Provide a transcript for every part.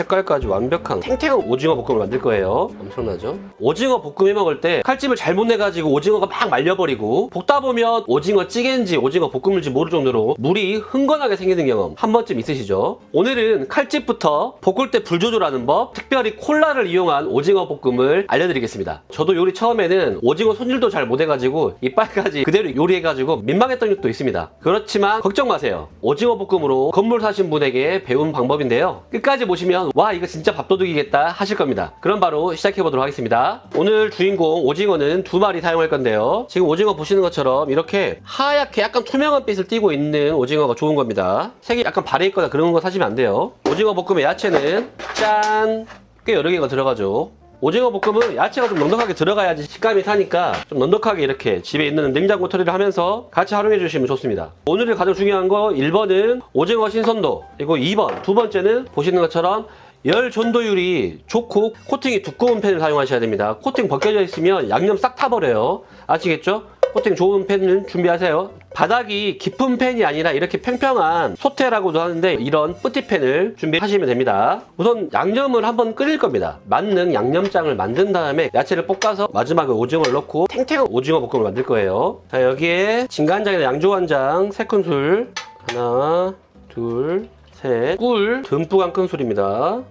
색깔까지 완벽한 탱탱한 오징어 볶음을 만들 거예요. 엄청나죠? 오징어 볶음 해 먹을 때 칼집을 잘못 내가지고 오징어가 막 말려버리고 볶다 보면 오징어 찌개인지 오징어 볶음인지 모를 정도로 물이 흥건하게 생기는 경험 한 번쯤 있으시죠? 오늘은 칼집부터 볶을 때 불 조절하는 법, 특별히 콜라를 이용한 오징어 볶음을 알려드리겠습니다. 저도 요리 처음에는 오징어 손질도 잘 못해가지고 이빨까지 그대로 요리해가지고 민망했던 적도 있습니다. 그렇지만 걱정 마세요. 오징어 볶음으로 건물 사신 분에게 배운 방법인데요. 끝까지 보시면 와 이거 진짜 밥도둑이겠다 하실 겁니다. 그럼 바로 시작해보도록 하겠습니다. 오늘 주인공 오징어는 2마리 사용할 건데요. 지금 오징어 보시는 것처럼 이렇게 하얗게 약간 투명한 빛을 띠고 있는 오징어가 좋은 겁니다. 색이 약간 바래 있거나 그런 거 사시면 안 돼요. 오징어 볶음의 야채는 짠! 꽤 여러 개가 들어가죠. 오징어 볶음은 야채가 좀 넉넉하게 들어가야지 식감이 사니까 좀 넉넉하게 이렇게 집에 있는 냉장고 처리를 하면서 같이 활용해 주시면 좋습니다. 오늘의 가장 중요한 거 1번은 오징어 신선도, 그리고 2번, 두 번째는 보시는 것처럼 열 전도율이 좋고 코팅이 두꺼운 팬을 사용하셔야 됩니다. 코팅 벗겨져 있으면 양념 싹 타버려요. 아시겠죠? 코팅 좋은 팬을 준비하세요. 바닥이 깊은 팬이 아니라 이렇게 평평한 소테라고도 하는데 이런 뿌티팬을 준비하시면 됩니다. 우선 양념을 한번 끓일 겁니다. 맞는 양념장을 만든 다음에 야채를 볶아서 마지막에 오징어를 넣고 탱탱한 오징어 볶음을 만들 거예요. 자, 여기에 진간장이나 양조간장 3큰술, 하나, 둘, 셋, 꿀 듬뿍 1큰술입니다.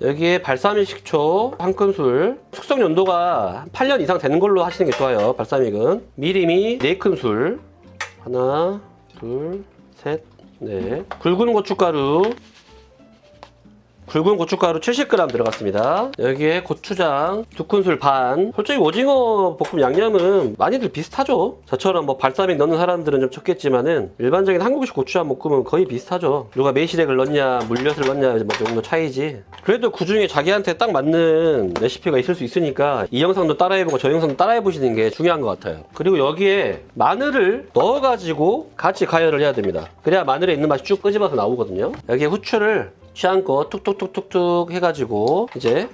여기에 발사믹 식초 1큰술, 숙성 연도가 8년 이상 되는 걸로 하시는 게 좋아요. 발사믹은 미리미 4큰술, 하나, 둘, 셋, 넷, 굵은 고춧가루 70g 들어갔습니다. 여기에 고추장 2큰술 반. 솔직히 오징어 볶음 양념은 많이들 비슷하죠. 저처럼 뭐 발사믹 넣는 사람들은 좀 적겠지만은 일반적인 한국식 고추장 볶음은 거의 비슷하죠. 누가 매실액을 넣냐 물엿을 넣냐 뭐 정도 차이지. 그래도 그 중에 자기한테 딱 맞는 레시피가 있을 수 있으니까 이 영상도 따라해보고 저 영상도 따라해보시는 게 중요한 것 같아요. 그리고 여기에 마늘을 넣어가지고 같이 가열을 해야 됩니다. 그래야 마늘에 있는 맛이 쭉 끄집어서 나오거든요. 여기에 후추를 취향껏 툭툭툭툭툭 해가지고 이제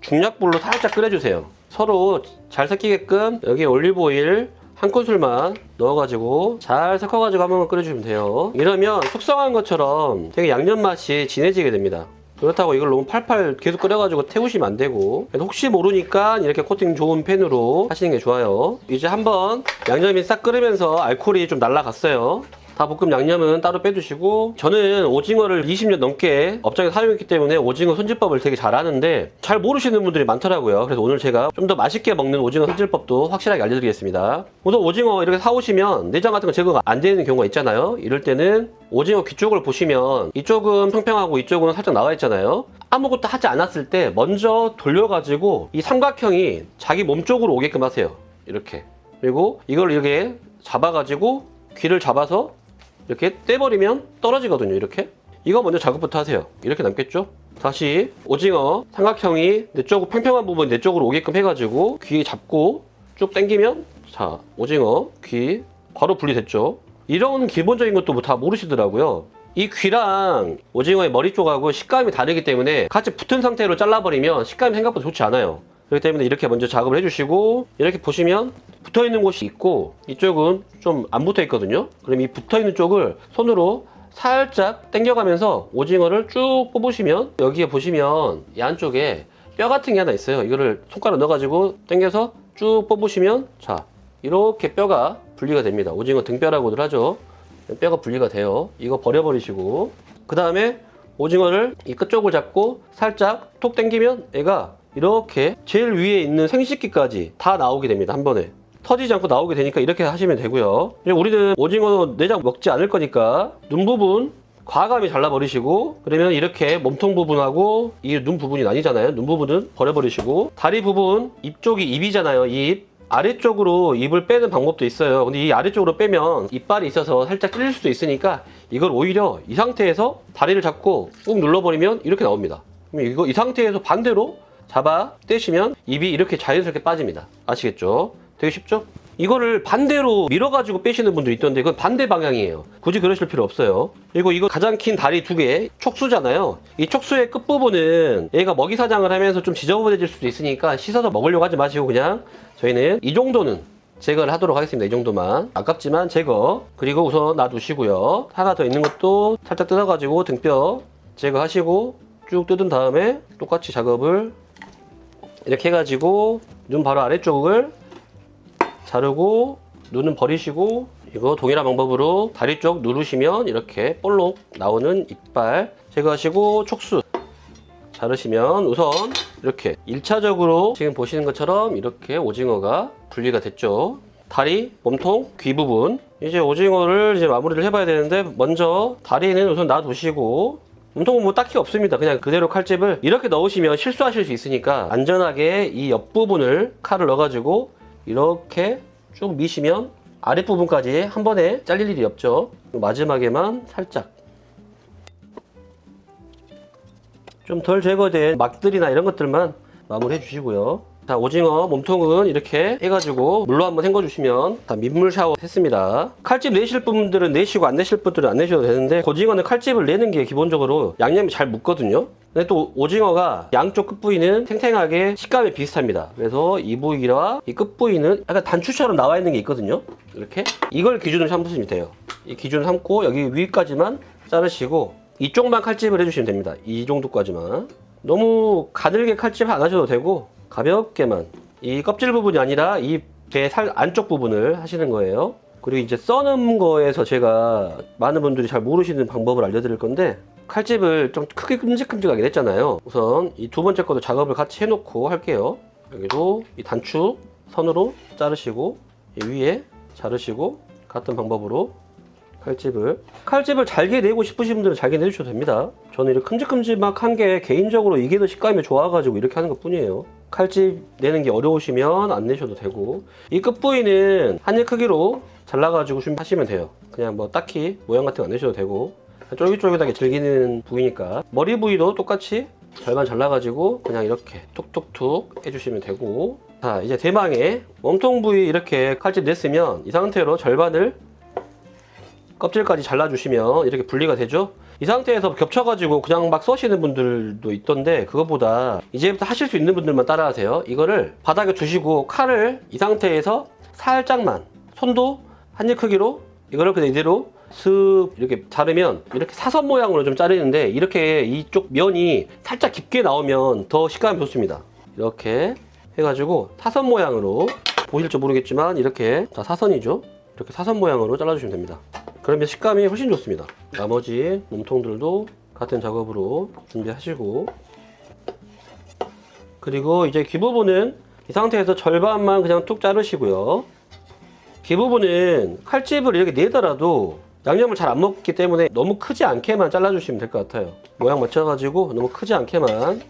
중약불로 살짝 끓여주세요. 서로 잘 섞이게끔 여기에 올리브오일 1큰술만 넣어가지고 잘 섞어가지고 한번 끓여주면 돼요. 이러면 숙성한 것처럼 되게 양념 맛이 진해지게 됩니다. 그렇다고 이걸 너무 팔팔 계속 끓여가지고 태우시면 안 되고, 혹시 모르니까 이렇게 코팅 좋은 팬으로 하시는 게 좋아요. 이제 한번 양념이 싹 끓으면서 알코올이 좀 날아갔어요. 다 볶음 양념은 따로 빼두시고, 저는 오징어를 20년 넘게 업장에 사용했기 때문에 오징어 손질법을 되게 잘 아는데 잘 모르시는 분들이 많더라고요. 그래서 오늘 제가 좀 더 맛있게 먹는 오징어 손질법도 확실하게 알려드리겠습니다. 우선 오징어 이렇게 사오시면 내장 같은 거 제거가 안 되는 경우가 있잖아요. 이럴 때는 오징어 귀 쪽을 보시면 이쪽은 평평하고 이쪽은 살짝 나와 있잖아요. 아무것도 하지 않았을 때 먼저 돌려가지고 이 삼각형이 자기 몸 쪽으로 오게끔 하세요. 이렇게. 그리고 이걸 이렇게 잡아가지고 귀를 잡아서 이렇게 떼버리면 떨어지거든요. 이렇게. 이거 먼저 작업부터 하세요. 이렇게 남겠죠? 다시 오징어 삼각형이 내 쪽 평평한 부분이 내 쪽으로 오게끔 해가지고 귀 잡고 쭉 당기면 자 오징어 귀 바로 분리됐죠? 이런 기본적인 것도 뭐 다 모르시더라고요. 이 귀랑 오징어의 머리 쪽하고 식감이 다르기 때문에 같이 붙은 상태로 잘라버리면 식감이 생각보다 좋지 않아요. 그렇기 때문에 이렇게 먼저 작업을 해주시고, 이렇게 보시면 붙어있는 곳이 있고 이쪽은 좀 안 붙어 있거든요. 그럼 이 붙어있는 쪽을 손으로 살짝 당겨가면서 오징어를 쭉 뽑으시면, 여기에 보시면 이 안쪽에 뼈 같은 게 하나 있어요. 이거를 손가락 넣어가지고 당겨서 쭉 뽑으시면 자 이렇게 뼈가 분리가 됩니다. 오징어 등뼈라고들 하죠. 뼈가 분리가 돼요. 이거 버려버리시고, 그 다음에 오징어를 이 끝쪽을 잡고 살짝 톡 당기면 얘가 이렇게 제일 위에 있는 생식기까지 다 나오게 됩니다. 한 번에 터지지 않고 나오게 되니까 이렇게 하시면 되고요. 우리는 오징어 내장 먹지 않을 거니까 눈 부분 과감히 잘라버리시고, 그러면 이렇게 몸통 부분하고 이 눈 부분이 나뉘잖아요. 눈 부분은 버려버리시고, 다리 부분, 입 쪽이 입이잖아요. 입 아래쪽으로 입을 빼는 방법도 있어요. 근데 이 아래쪽으로 빼면 이빨이 있어서 살짝 찔릴 수도 있으니까 이걸 오히려 이 상태에서 다리를 잡고 꾹 눌러버리면 이렇게 나옵니다. 그럼 이거 이 상태에서 반대로 잡아 떼시면 입이 이렇게 자연스럽게 빠집니다. 아시겠죠? 되게 쉽죠? 이거를 반대로 밀어가지고 빼시는 분도 있던데 그건 반대 방향이에요. 굳이 그러실 필요 없어요. 그리고 이거 가장 긴 다리 2개, 촉수잖아요. 이 촉수의 끝부분은 얘가 먹이 사냥을 하면서 좀 지저분해질 수도 있으니까 씻어서 먹으려고 하지 마시고 그냥 저희는 이 정도는 제거를 하도록 하겠습니다. 이 정도만. 아깝지만 제거. 그리고 우선 놔두시고요. 하나 더 있는 것도 살짝 뜯어가지고 등뼈 제거하시고 쭉 뜯은 다음에 똑같이 작업을 이렇게 해가지고 눈 바로 아래쪽을 자르고 눈은 버리시고, 이거 동일한 방법으로 다리 쪽 누르시면 이렇게 볼록 나오는 이빨 제거하시고, 촉수 자르시면 우선 이렇게 1차적으로 지금 보시는 것처럼 이렇게 오징어가 분리가 됐죠. 다리, 몸통, 귀 부분, 이제 오징어를 이제 마무리를 해봐야 되는데, 먼저 다리는 우선 놔두시고, 몸통은 뭐 딱히 없습니다. 그냥 그대로 칼집을 이렇게 넣으시면 실수하실 수 있으니까 안전하게 이 옆부분을 칼을 넣어가지고 이렇게 쭉 미시면 아랫부분까지 한 번에 잘릴 일이 없죠. 마지막에만 살짝 좀 덜 제거된 막들이나 이런 것들만 마무리해 주시고요. 자, 오징어 몸통은 이렇게 해가지고 물로 한번 헹궈 주시면 다 민물 샤워 했습니다. 칼집 내실 분들은 내시고 안 내실 분들은 안 내셔도 되는데, 오징어는 칼집을 내는 게 기본적으로 양념이 잘 묻거든요. 근데 또 오징어가 양쪽 끝부위는 탱탱하게 식감이 비슷합니다. 그래서 이 부위와 이 끝부위는 약간 단추처럼 나와 있는 게 있거든요. 이렇게 이걸 기준으로 삼으시면 돼요. 이 기준을 삼고 여기 위까지만 자르시고 이쪽만 칼집을 해주시면 됩니다. 이 정도까지만. 너무 가늘게 칼집 안 하셔도 되고 가볍게만, 이 껍질 부분이 아니라 이 배 살 안쪽 부분을 하시는 거예요. 그리고 이제 써는 거에서 제가 많은 분들이 잘 모르시는 방법을 알려드릴 건데, 칼집을 좀 크게 큼직큼직하게 냈잖아요. 우선 이 두 번째 것도 작업을 같이 해놓고 할게요. 여기도 이 단추 선으로 자르시고 이 위에 자르시고, 같은 방법으로 칼집을 잘게 내고 싶으신 분들은 잘게 내주셔도 됩니다. 저는 이렇게 큼직큼직한 게 개인적으로 이게 더 식감이 좋아가지고 이렇게 하는 것 뿐이에요. 칼집 내는 게 어려우시면 안 내셔도 되고, 이 끝부위는 한 입 크기로 잘라가지고 준비하시면 돼요. 그냥 뭐 딱히 모양 같은 거 안 내셔도 되고, 쫄깃쫄깃하게 즐기는 부위니까. 머리 부위도 똑같이 절반 잘라가지고 그냥 이렇게 툭툭툭 해주시면 되고, 자, 이제 대망의 몸통 부위 이렇게 칼집 냈으면 이 상태로 절반을 껍질까지 잘라주시면 이렇게 분리가 되죠. 이 상태에서 겹쳐가지고 그냥 막 써시는 분들도 있던데, 그것보다 이제부터 하실 수 있는 분들만 따라하세요. 이거를 바닥에 두시고 칼을 이 상태에서 살짝만, 손도 한 입 크기로 이거를 그냥 이대로 슥 이렇게 자르면 이렇게 사선 모양으로 좀 자르는데, 이렇게 이쪽 면이 살짝 깊게 나오면 더 식감이 좋습니다. 이렇게 해가지고 사선 모양으로, 보실지 모르겠지만 이렇게, 자, 사선이죠. 이렇게 사선 모양으로 잘라주시면 됩니다. 그러면 식감이 훨씬 좋습니다. 나머지 몸통들도 같은 작업으로 준비하시고, 그리고 이제 귀 부분은 이 상태에서 절반만 그냥 툭 자르시고요. 귀 부분은 칼집을 이렇게 내더라도 양념을 잘 안 먹기 때문에 너무 크지 않게만 잘라주시면 될 것 같아요. 모양 맞춰가지고 너무 크지 않게만.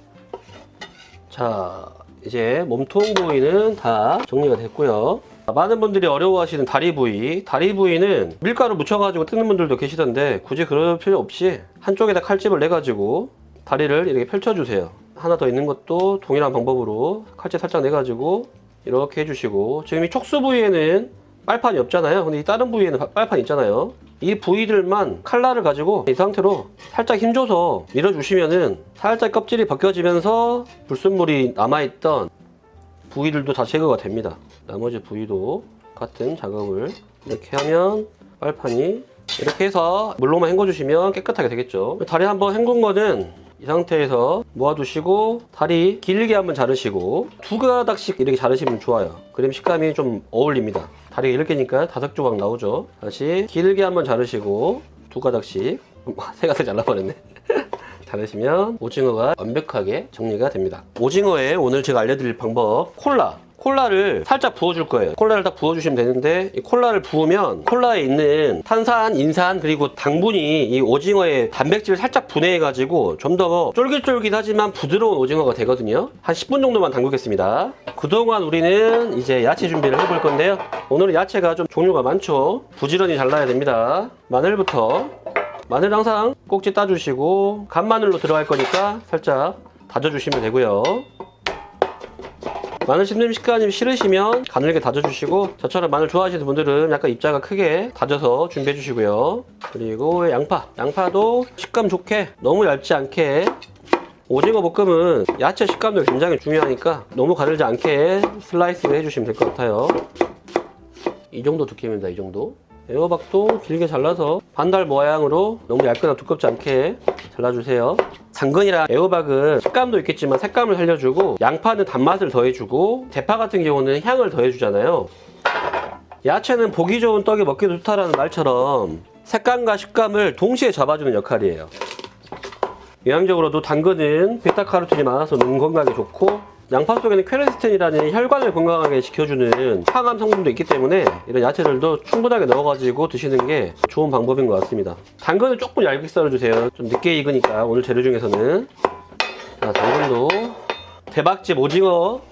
자, 이제 몸통 부위는 다 정리가 됐고요. 많은 분들이 어려워하시는 다리 부위는 밀가루 묻혀가지고 뜯는 분들도 계시던데, 굳이 그럴 필요 없이 한쪽에다 칼집을 내가지고 다리를 이렇게 펼쳐주세요. 하나 더 있는 것도 동일한 방법으로 칼집 살짝 내가지고 이렇게 해주시고, 지금 이 촉수 부위에는 빨판이 없잖아요. 근데 이 다른 부위에는 빨판이 있잖아요. 이 부위들만 칼날을 가지고 이 상태로 살짝 힘줘서 밀어주시면은 살짝 껍질이 벗겨지면서 불순물이 남아있던 부위들도 다 제거가 됩니다. 나머지 부위도 같은 작업을 이렇게 하면 빨판이, 이렇게 해서 물로만 헹궈주시면 깨끗하게 되겠죠. 다리 한번 헹군 거는 이 상태에서 모아두시고, 다리 길게 한번 자르시고 두 가닥씩 이렇게 자르시면 좋아요. 그럼 식감이 좀 어울립니다. 다리가 이렇게 니까 5조각 나오죠. 다시 길게 한번 자르시고 두 가닥씩, 세 가닥 잘라버렸네. 자르시면 오징어가 완벽하게 정리가 됩니다. 오징어에 오늘 제가 알려드릴 방법, 콜라를 살짝 부어줄 거예요. 콜라를 딱 부어주시면 되는데, 이 콜라를 부으면 콜라에 있는 탄산, 인산, 그리고 당분이 이 오징어의 단백질을 살짝 분해해가지고 좀 더 쫄깃쫄깃하지만 부드러운 오징어가 되거든요. 한 10분 정도만 담그겠습니다. 그동안 우리는 이제 야채 준비를 해볼 건데요. 오늘은 야채가 좀 종류가 많죠. 부지런히 잘라야 됩니다. 마늘부터, 마늘 항상 꼭지 따주시고, 간마늘로 들어갈 거니까 살짝 다져주시면 되고요. 마늘 씹는 식감이 싫으시면 가늘게 다져주시고, 저처럼 마늘 좋아하시는 분들은 약간 입자가 크게 다져서 준비해 주시고요. 그리고 양파도 식감 좋게, 너무 얇지 않게. 오징어 볶음은 야채 식감도 굉장히 중요하니까 너무 가늘지 않게 슬라이스를 해주시면 될 것 같아요. 이 정도 두께입니다. 이 정도. 애호박도 길게 잘라서 반달 모양으로, 너무 얇거나 두껍지 않게 잘라주세요. 당근이랑 애호박은 식감도 있겠지만 색감을 살려주고 양파는 단맛을 더해주고 대파 같은 경우는 향을 더해주잖아요. 야채는 보기 좋은 떡이 먹기도 좋다라는 말처럼 색감과 식감을 동시에 잡아주는 역할이에요. 영양적으로도 당근은 베타카로틴이 많아서 눈 건강에 좋고 양파 속에는 퀘르세틴이라는 혈관을 건강하게 지켜주는 항암 성분도 있기 때문에 이런 야채들도 충분하게 넣어가지고 드시는 게 좋은 방법인 것 같습니다. 당근은 조금 얇게 썰어주세요. 좀 늦게 익으니까 오늘 재료 중에서는. 자, 당근도 대박집 오징어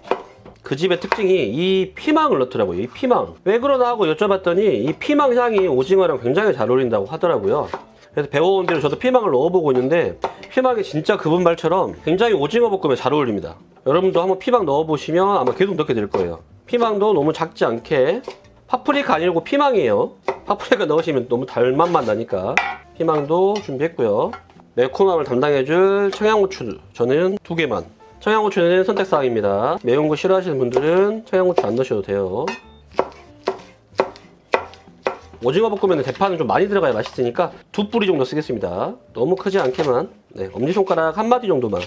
그 집의 특징이 이 피망을 넣더라고요. 이 피망. 왜 그러나 하고 여쭤봤더니 이 피망 향이 오징어랑 굉장히 잘 어울린다고 하더라고요. 그래서 배워온 대로 저도 피망을 넣어보고 있는데 피망이 진짜 그분 말처럼 굉장히 오징어 볶음에 잘 어울립니다. 여러분도 한번 피망 넣어보시면 아마 계속 넣게 될 거예요. 피망도 너무 작지 않게. 파프리카 아니고 피망이에요. 파프리카 넣으시면 너무 달 맛만 나니까. 피망도 준비했고요. 매콤함을 담당해줄 청양고추 저는 2개만. 청양고추는 선택사항입니다. 매운 거 싫어하시는 분들은 청양고추 안 넣으셔도 돼요. 오징어 볶음에는 대파는 좀 많이 들어가야 맛있으니까 2뿌리 정도 쓰겠습니다. 너무 크지 않게만. 네, 엄지손가락 1마디 정도만.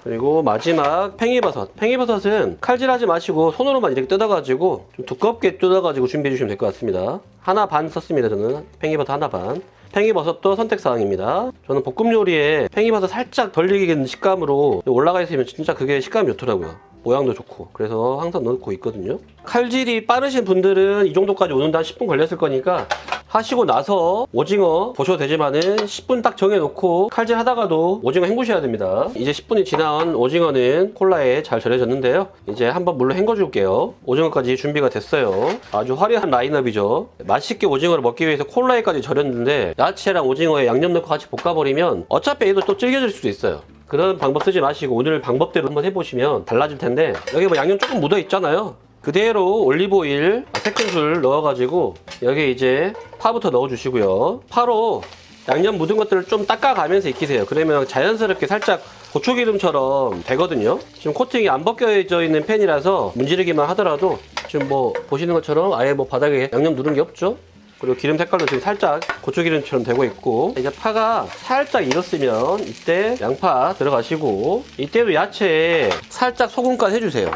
그리고 마지막 팽이버섯. 팽이버섯은 칼질하지 마시고 손으로만 이렇게 뜯어가지고 좀 두껍게 뜯어가지고 준비해 주시면 될 것 같습니다. 하나 반 썼습니다. 저는 팽이버섯 하나 반. 팽이버섯도 선택사항입니다. 저는 볶음 요리에 팽이버섯 살짝 덜 익은 식감으로 올라가 있으면 진짜 그게 식감이 좋더라고요. 모양도 좋고. 그래서 항상 넣고 있거든요. 칼질이 빠르신 분들은 이 정도까지 오는데 한 10분 걸렸을 거니까 하시고 나서 오징어 보셔도 되지만은 10분 딱 정해놓고 칼질 하다가도 오징어 헹구셔야 됩니다. 이제 10분이 지난 오징어는 콜라에 잘 절여졌는데요. 이제 한번 물로 헹궈 줄게요. 오징어까지 준비가 됐어요. 아주 화려한 라인업이죠. 맛있게 오징어를 먹기 위해서 콜라에까지 절였는데 야채랑 오징어에 양념 넣고 같이 볶아버리면 어차피 얘도 또 질겨질 수도 있어요. 그런 방법 쓰지 마시고 오늘 방법대로 한번 해보시면 달라질 텐데 여기 뭐 양념 조금 묻어 있잖아요. 그대로 올리브오일 3큰술 넣어가지고 여기 이제 파부터 넣어주시고요. 파로 양념 묻은 것들을 좀 닦아가면서 익히세요. 그러면 자연스럽게 살짝 고추기름처럼 되거든요. 지금 코팅이 안 벗겨져 있는 팬이라서 문지르기만 하더라도 지금 뭐 보시는 것처럼 아예 뭐 바닥에 양념 누른 게 없죠. 그리고 기름 색깔도 지금 살짝 고추기름처럼 되고 있고 이제 파가 살짝 익었으면 이때 양파 들어가시고 이때도 야채에 살짝 소금간 해주세요.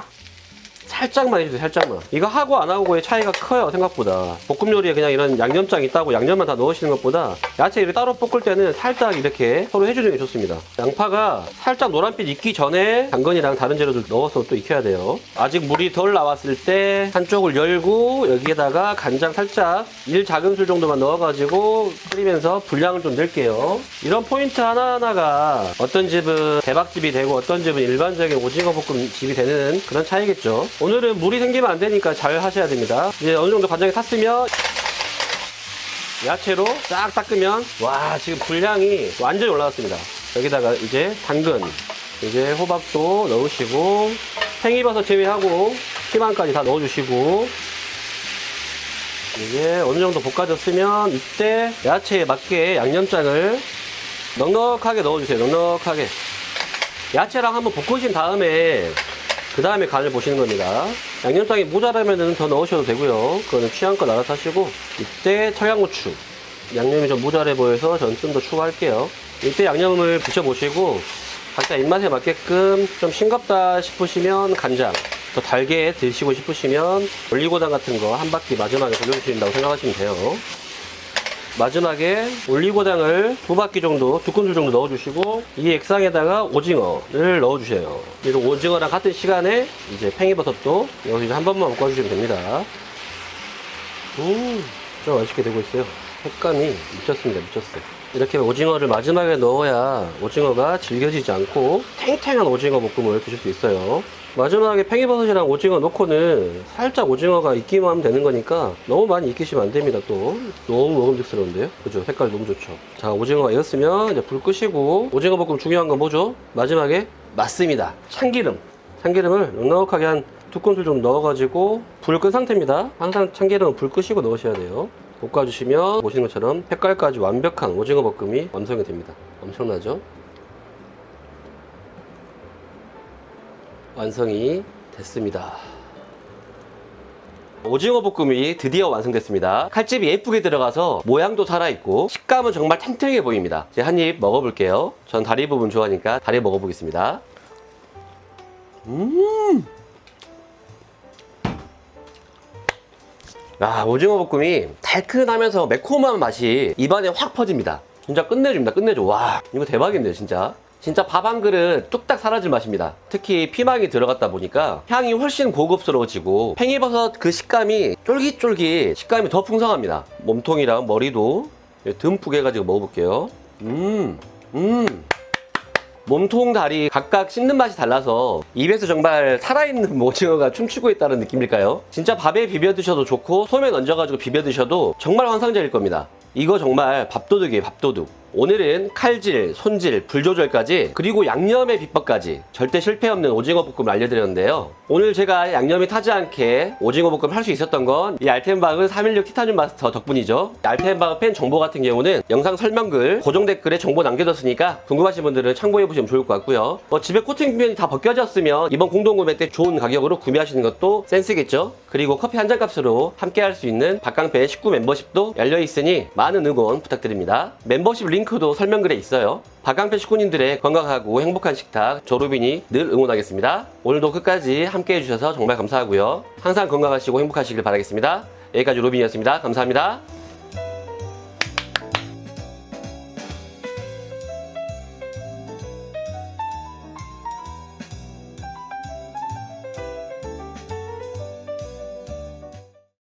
살짝만 해주세요. 살짝만. 이거 하고 안 하고의 차이가 커요. 생각보다. 볶음 요리에 그냥 이런 양념장 있다고 양념만 다 넣으시는 것보다 야채 이렇게 따로 볶을 때는 살짝 이렇게 서로 해주는 게 좋습니다. 양파가 살짝 노란빛 익기 전에 당근이랑 다른 재료들 넣어서 또 익혀야 돼요. 아직 물이 덜 나왔을 때 한쪽을 열고 여기에다가 간장 살짝 1작은술 정도만 넣어가지고 끓이면서 분량을 좀 넣을게요. 이런 포인트 하나하나가 어떤 집은 대박집이 되고 어떤 집은 일반적인 오징어 볶음 집이 되는 그런 차이겠죠. 오늘은 물이 생기면 안 되니까 잘 하셔야 됩니다. 이제 어느 정도 간장이 탔으면 야채로 싹 닦으면 와 지금 분량이 완전히 올라갔습니다. 여기다가 이제 당근, 이제 호박도 넣으시고 팽이버섯 제외하고 피망까지 다 넣어주시고 이제 어느 정도 볶아졌으면 이때 야채에 맞게 양념장을 넉넉하게 넣어주세요. 넉넉하게. 야채랑 한번 볶으신 다음에 그 다음에 간을 보시는 겁니다. 양념장이 모자라면 더 넣으셔도 되고요. 그거는 취향껏 알아서 하시고 이때 청양고추 양념이 좀 모자라 보여서 저는 좀 더 추가할게요. 이때 양념을 부쳐보시고 각자 입맛에 맞게끔 좀 싱겁다 싶으시면 간장, 더 달게 드시고 싶으시면 올리고당 같은 거 한 바퀴 마지막에 돌려주신다고 생각하시면 돼요. 마지막에 올리고당을 2바퀴 정도, 2큰술 정도 넣어주시고 이 액상에다가 오징어를 넣어주세요. 그리고 오징어랑 같은 시간에 이제 팽이버섯도 여기서 한 번만 볶아주시면 됩니다. 좀 맛있게 되고 있어요. 색감이 미쳤습니다. 미쳤어요. 이렇게 오징어를 마지막에 넣어야 오징어가 질겨지지 않고 탱탱한 오징어 볶음을 드실 수 있어요. 마지막에 팽이버섯이랑 오징어 넣고는 살짝 오징어가 익기만 하면 되는 거니까 너무 많이 익히시면 안 됩니다. 또 너무 먹음직스러운데요. 그죠? 색깔 너무 좋죠. 자, 오징어가 익었으면 이제 불 끄시고 오징어 볶음 중요한 건 뭐죠? 마지막에 맞습니다. 참기름. 참기름을 넉넉하게 한 2큰술 좀 넣어가지고 불 끈 상태입니다. 항상 참기름은 불 끄시고 넣으셔야 돼요. 볶아주시면 보시는 것처럼 색깔까지 완벽한 오징어 볶음이 완성이 됩니다. 엄청나죠? 완성이 됐습니다. 오징어 볶음이 드디어 완성됐습니다. 칼집이 예쁘게 들어가서 모양도 살아있고 식감은 정말 탱탱해 보입니다. 이제 한 입 먹어볼게요. 전 다리 부분 좋아하니까 다리 먹어보겠습니다. 오징어 볶음이 달큰하면서 매콤한 맛이 입안에 확 퍼집니다. 진짜 끝내줍니다. 끝내줘. 와, 이거 대박인데요, 진짜. 진짜 밥 한 그릇 뚝딱 사라질 맛입니다. 특히 피망이 들어갔다 보니까 향이 훨씬 고급스러워지고 팽이버섯 그 식감이 쫄깃쫄깃 식감이 더 풍성합니다. 몸통이랑 머리도 듬뿍 해가지고 먹어볼게요. 몸통, 다리 각각 씹는 맛이 달라서 입에서 정말 살아있는 오징어가 춤추고 있다는 느낌일까요? 진짜 밥에 비벼 드셔도 좋고 소면 얹어가지고 비벼 드셔도 정말 환상적일 겁니다. 이거 정말 밥도둑이에요, 밥도둑. 오늘은 칼질, 손질, 불 조절까지 그리고 양념의 비법까지 절대 실패 없는 오징어 볶음을 알려드렸는데요. 오늘 제가 양념이 타지 않게 오징어 볶음을 할 수 있었던 건 이 알텐바그 316 티타늄 마스터 덕분이죠. 알텐바그 펜 정보 같은 경우는 영상 설명글, 고정 댓글에 정보 남겨뒀으니까 궁금하신 분들은 참고해보시면 좋을 것 같고요. 집에 코팅면이 다 벗겨졌으면 이번 공동구매 때 좋은 가격으로 구매하시는 것도 센스겠죠. 그리고 커피 한 잔 값으로 함께 할 수 있는 박강팬 19 멤버십도 열려있으니 많은 응원 부탁드립니다. 멤버십 링크도 설명글에 있어요. 박강팬 식구님들의 건강하고 행복한 식탁 조루빈이 늘 응원하겠습니다. 오늘도 끝까지 함께 해주셔서 정말 감사하고요. 항상 건강하시고 행복하시길 바라겠습니다. 여기까지 로빈이었습니다. 감사합니다.